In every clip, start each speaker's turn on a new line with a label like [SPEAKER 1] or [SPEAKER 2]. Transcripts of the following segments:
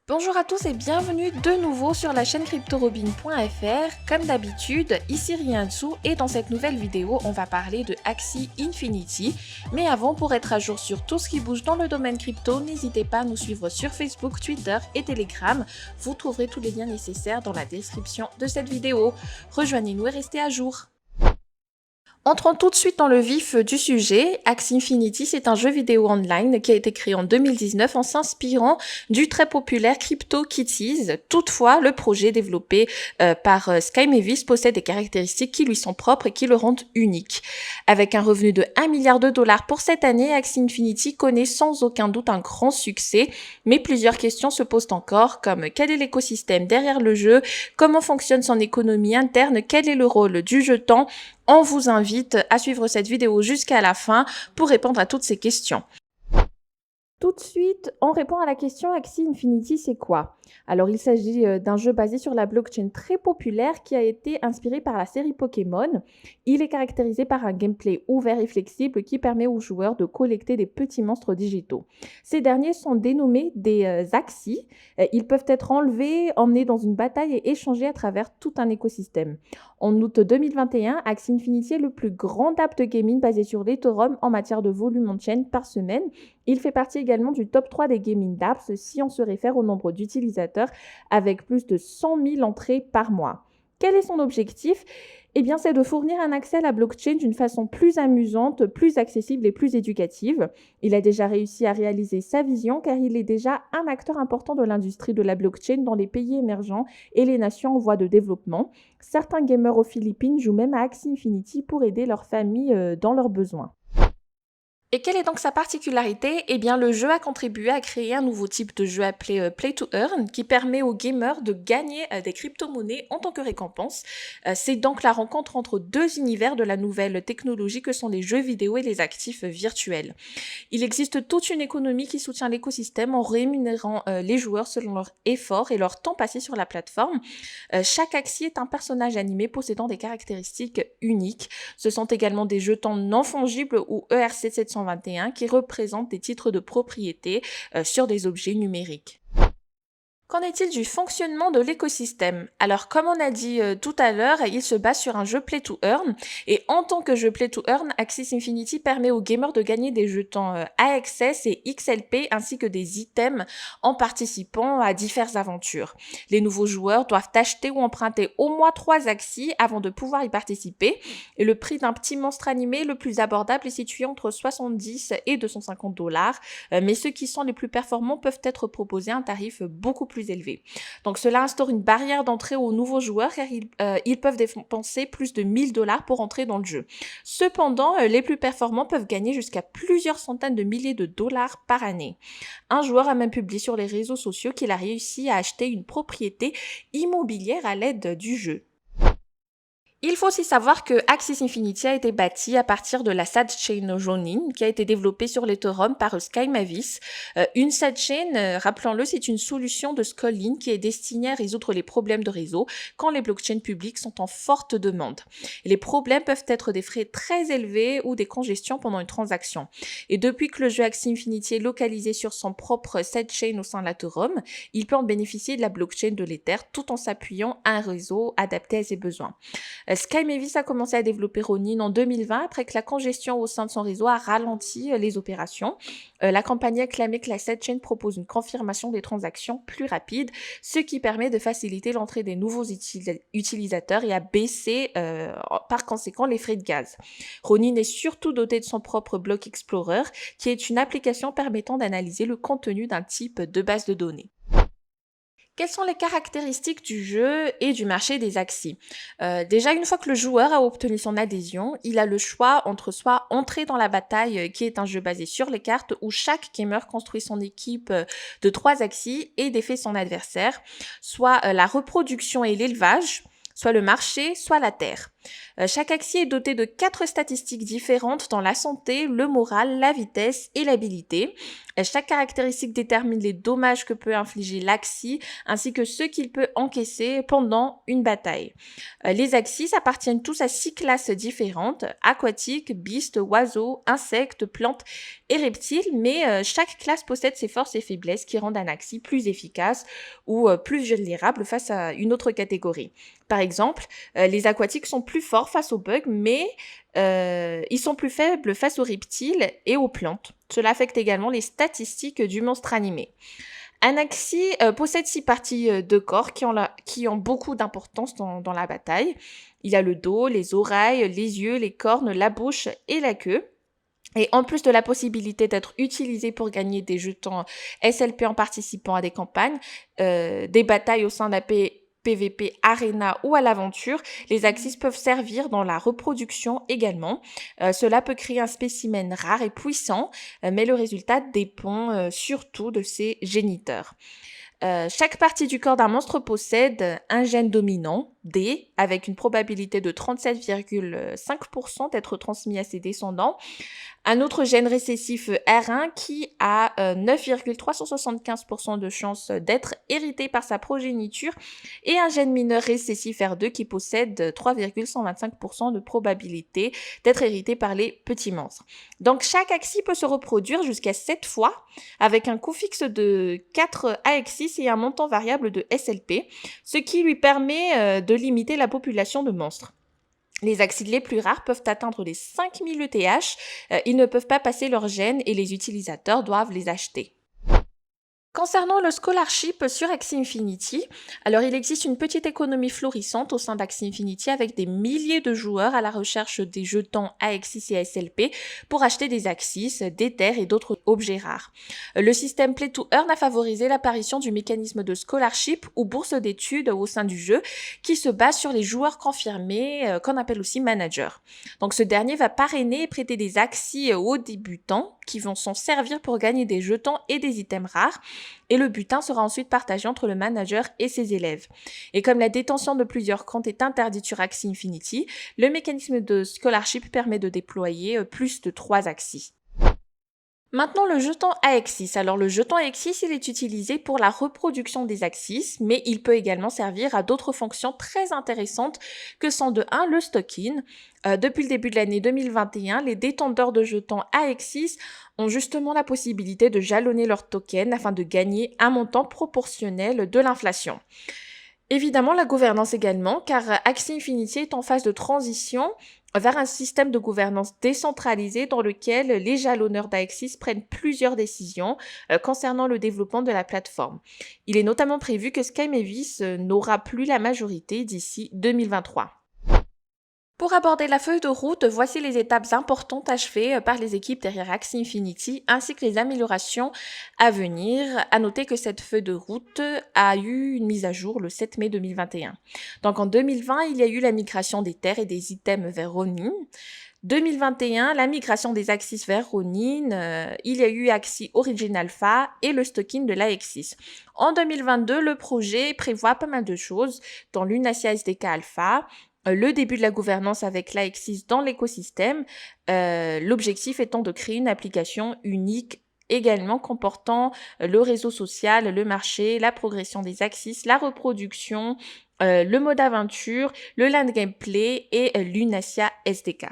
[SPEAKER 1] Bonjour à tous et bienvenue de nouveau sur la chaîne cryptorobin.fr. Comme d'habitude, ici Riansu et dans cette nouvelle vidéo, on va parler de Axie Infinity. Mais avant, pour être à jour sur tout ce qui bouge dans le domaine crypto, n'hésitez pas à nous suivre sur Facebook, Twitter et Telegram. Vous trouverez tous les liens nécessaires dans la description de cette vidéo. Rejoignez-nous et restez à jour. Entrons tout de suite dans le vif du sujet. Axie Infinity, c'est un jeu vidéo online qui a été créé en 2019 en s'inspirant du très populaire CryptoKitties. Toutefois, le projet développé par Sky Mavis possède des caractéristiques qui lui sont propres et qui le rendent unique. Avec un revenu de 1 milliard de dollars pour cette année, Axie Infinity connaît sans aucun doute un grand succès, mais plusieurs questions se posent encore, comme quel est l'écosystème derrière le jeu, comment fonctionne son économie interne, quel est le rôle du jeton. On vous invite à suivre cette vidéo jusqu'à la fin pour répondre à toutes ces questions. Tout de suite, on répond à la question Axie Infinity, c'est quoi? Alors, il s'agit d'un jeu basé sur la blockchain très populaire qui a été inspiré par la série Pokémon. Il est caractérisé par un gameplay ouvert et flexible qui permet aux joueurs de collecter des petits monstres digitaux. Ces derniers sont dénommés des Axies. Ils peuvent être enlevés, emmenés dans une bataille et échangés à travers tout un écosystème. En août 2021, Axie Infinity est le plus grand app de gaming basé sur l'Ethereum en matière de volume on-chain par semaine. Il fait partie également du top 3 des gaming dApps si on se réfère au nombre d'utilisateurs avec plus de 100 000 entrées par mois. Quel est son objectif? Eh bien, c'est de fournir un accès à la blockchain d'une façon plus amusante, plus accessible et plus éducative. Il a déjà réussi à réaliser sa vision car il est déjà un acteur important de l'industrie de la blockchain dans les pays émergents et les nations en voie de développement. Certains gamers aux Philippines jouent même à Axie Infinity pour aider leurs familles dans leurs besoins. Et quelle est donc sa particularité? Eh bien, le jeu a contribué à créer un nouveau type de jeu appelé Play to Earn, qui permet aux gamers de gagner des crypto-monnaies en tant que récompense. C'est donc la rencontre entre deux univers de la nouvelle technologie que sont les jeux vidéo et les actifs virtuels. Il existe toute une économie qui soutient l'écosystème en rémunérant les joueurs selon leur effort et leur temps passé sur la plateforme. Chaque Axie est un personnage animé possédant des caractéristiques uniques. Ce sont également des jetons non fongibles ou ERC 721 qui représentent des titres de propriété sur des objets numériques. Qu'en est-il du fonctionnement de l'écosystème? Alors, comme on a dit tout à l'heure, il se base sur un jeu Play to Earn. Et en tant que jeu Play to Earn, Axie Infinity permet aux gamers de gagner des jetons AXS et XLP ainsi que des items en participant à diverses aventures. Les nouveaux joueurs doivent acheter ou emprunter au moins 3 Axies avant de pouvoir y participer. Et le prix d'un petit monstre animé le plus abordable est situé entre 70 et 250 dollars. Mais ceux qui sont les plus performants peuvent être proposés à un tarif beaucoup plus élevé. Donc cela instaure une barrière d'entrée aux nouveaux joueurs car ils peuvent dépenser plus de 1000 dollars pour entrer dans le jeu. Cependant, les plus performants peuvent gagner jusqu'à plusieurs centaines de milliers de dollars par année. Un joueur a même publié sur les réseaux sociaux qu'il a réussi à acheter une propriété immobilière à l'aide du jeu. Il faut aussi savoir que Axie Infinity a été bâti à partir de la sidechain Ronin qui a été développée sur l'Ethereum par Sky Mavis. Une sidechain, rappelons-le, c'est une solution de scaling qui est destinée à résoudre les problèmes de réseau quand les blockchains publiques sont en forte demande. Les problèmes peuvent être des frais très élevés ou des congestions pendant une transaction. Et depuis que le jeu Axie Infinity est localisé sur son propre sidechain au sein de l'Ethereum, il peut en bénéficier de la blockchain de l'Ether tout en s'appuyant à un réseau adapté à ses besoins. Sky Mavis a commencé à développer Ronin en 2020 après que la congestion au sein de son réseau a ralenti les opérations. La compagnie a clamé que la sidechain propose une confirmation des transactions plus rapide, ce qui permet de faciliter l'entrée des nouveaux utilisateurs et à baisser par conséquent les frais de gaz. Ronin est surtout doté de son propre Block Explorer, qui est une application permettant d'analyser le contenu d'un type de base de données. Quelles sont les caractéristiques du jeu et du marché des Axies? Déjà, une fois que le joueur a obtenu son adhésion, il a le choix entre soit entrer dans la bataille, qui est un jeu basé sur les cartes, où chaque gamer construit son équipe de 3 Axies et défait son adversaire, soit la reproduction et l'élevage, soit le marché, soit la terre. Chaque Axie est doté de 4 statistiques différentes dans la santé, le moral, la vitesse et l'habilité. Chaque caractéristique détermine les dommages que peut infliger l'Axie ainsi que ceux qu'il peut encaisser pendant une bataille. Les Axies appartiennent tous à 6 classes différentes, aquatiques, beasts, oiseaux, insectes, plantes et reptiles, mais chaque classe possède ses forces et faiblesses qui rendent un Axie plus efficace ou plus vulnérable face à une autre catégorie. Par exemple, les aquatiques sont plus forts face aux bugs, mais ils sont plus faibles face aux reptiles et aux plantes. Cela affecte également les statistiques du monstre animé. Un Axie possède 6 parties de corps qui ont beaucoup d'importance dans la bataille. Il y a le dos, les oreilles, les yeux, les cornes, la bouche et la queue. Et en plus de la possibilité d'être utilisé pour gagner des jetons SLP en participant à des campagnes, des batailles au sein d'un PVP Arena ou à l'aventure, les Axis peuvent servir dans la reproduction également. Cela peut créer un spécimen rare et puissant, mais le résultat dépend surtout de ses géniteurs. Chaque partie du corps d'un monstre possède un gène dominant, D, avec une probabilité de 37,5% d'être transmis à ses descendants. Un autre gène récessif R1 qui a 9,375% de chances d'être hérité par sa progéniture et un gène mineur récessif R2 qui possède 3,125% de probabilité d'être hérité par les petits monstres. Donc chaque Axie peut se reproduire jusqu'à 7 fois avec un coût fixe de 4 AX6 et un montant variable de SLP, ce qui lui permet de limiter la population de monstres. Les Axies les plus rares peuvent atteindre les 5000 ETH, ils ne peuvent pas passer leur gène et les utilisateurs doivent les acheter. Concernant le scholarship sur Axie Infinity, alors il existe une petite économie florissante au sein d'Axie Infinity avec des milliers de joueurs à la recherche des jetons AXIS et SLP pour acheter des Axis, des terres et d'autres objets rares. Le système Play to Earn a favorisé l'apparition du mécanisme de scholarship ou bourse d'études au sein du jeu qui se base sur les joueurs confirmés, qu'on appelle aussi managers. Donc ce dernier va parrainer et prêter des Axis aux débutants qui vont s'en servir pour gagner des jetons et des items rares. Et le butin sera ensuite partagé entre le manager et ses élèves. Et comme la détention de plusieurs comptes est interdite sur Axie Infinity, le mécanisme de scholarship permet de déployer plus de 3 Axies. Maintenant, le jeton AXIS. Alors, le jeton AXIS, il est utilisé pour la reproduction des Axis, mais il peut également servir à d'autres fonctions très intéressantes que sont de 1, le stocking. Depuis le début de l'année 2021, les détenteurs de jetons AXIS ont justement la possibilité de jalonner leurs tokens afin de gagner un montant proportionnel de l'inflation. Évidemment, la gouvernance également, car Axie Infinity est en phase de transition vers un système de gouvernance décentralisé dans lequel les jalonneurs d'Axis prennent plusieurs décisions concernant le développement de la plateforme. Il est notamment prévu que Sky Mavis n'aura plus la majorité d'ici 2023. Pour aborder la feuille de route, voici les étapes importantes achevées par les équipes derrière Axie Infinity ainsi que les améliorations à venir. À noter que cette feuille de route a eu une mise à jour le 7 mai 2021. Donc en 2020, il y a eu la migration des terres et des items vers Ronin. 2021, la migration des Axis vers Ronin, il y a eu Axie Origin Alpha et le stocking de l'AXIS. En 2022, le projet prévoit pas mal de choses, dont Lunacia SDK Alpha, le début de la gouvernance avec l'AXIS dans l'écosystème, l'objectif étant de créer une application unique également comportant le réseau social, le marché, la progression des Axis, la reproduction, le mode aventure, le land gameplay et Lunacia SDK.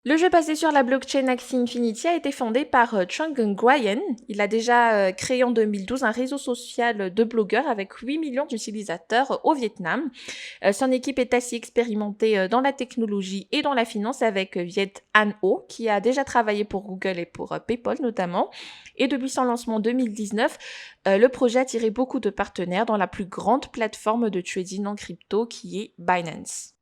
[SPEAKER 1] Le jeu basé sur la blockchain Axie Infinity a été fondé par Chung Nguyen. Il a déjà créé en 2012 un réseau social de blogueurs avec 8 millions d'utilisateurs au Vietnam. Son équipe est assez expérimentée dans la technologie et dans la finance avec Viet An Ho, qui a déjà travaillé pour Google et pour PayPal notamment. Et depuis son lancement en 2019, le projet a attiré beaucoup de partenaires dans la plus grande plateforme de trading en crypto qui est Binance.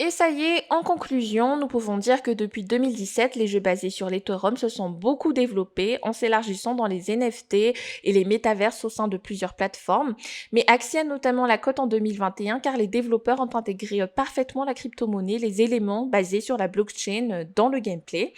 [SPEAKER 1] Et ça y est, en conclusion, nous pouvons dire que depuis 2017, les jeux basés sur l'Ethereum se sont beaucoup développés en s'élargissant dans les NFT et les métaverses au sein de plusieurs plateformes. Mais Axie a notamment la cote en 2021 car les développeurs ont intégré parfaitement la crypto-monnaie, les éléments basés sur la blockchain dans le gameplay.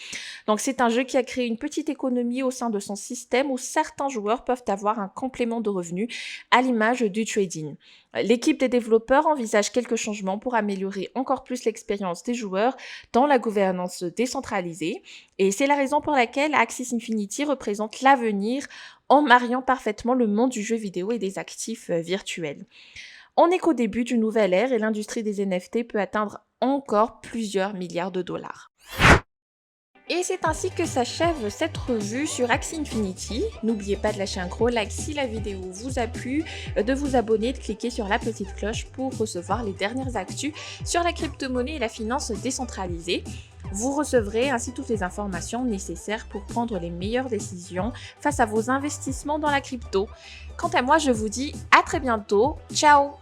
[SPEAKER 1] Donc c'est un jeu qui a créé une petite économie au sein de son système où certains joueurs peuvent avoir un complément de revenus à l'image du trading. L'équipe des développeurs envisage quelques changements pour améliorer encore plus l'expérience des joueurs dans la gouvernance décentralisée. Et c'est la raison pour laquelle Axie Infinity représente l'avenir en mariant parfaitement le monde du jeu vidéo et des actifs virtuels. On n'est qu'au début d'une nouvelle ère et l'industrie des NFT peut atteindre encore plusieurs milliards de dollars. Et c'est ainsi que s'achève cette revue sur Axie Infinity. N'oubliez pas de lâcher un gros like si la vidéo vous a plu, de vous abonner, de cliquer sur la petite cloche pour recevoir les dernières actus sur la crypto-monnaie et la finance décentralisée. Vous recevrez ainsi toutes les informations nécessaires pour prendre les meilleures décisions face à vos investissements dans la crypto. Quant à moi, je vous dis à très bientôt. Ciao!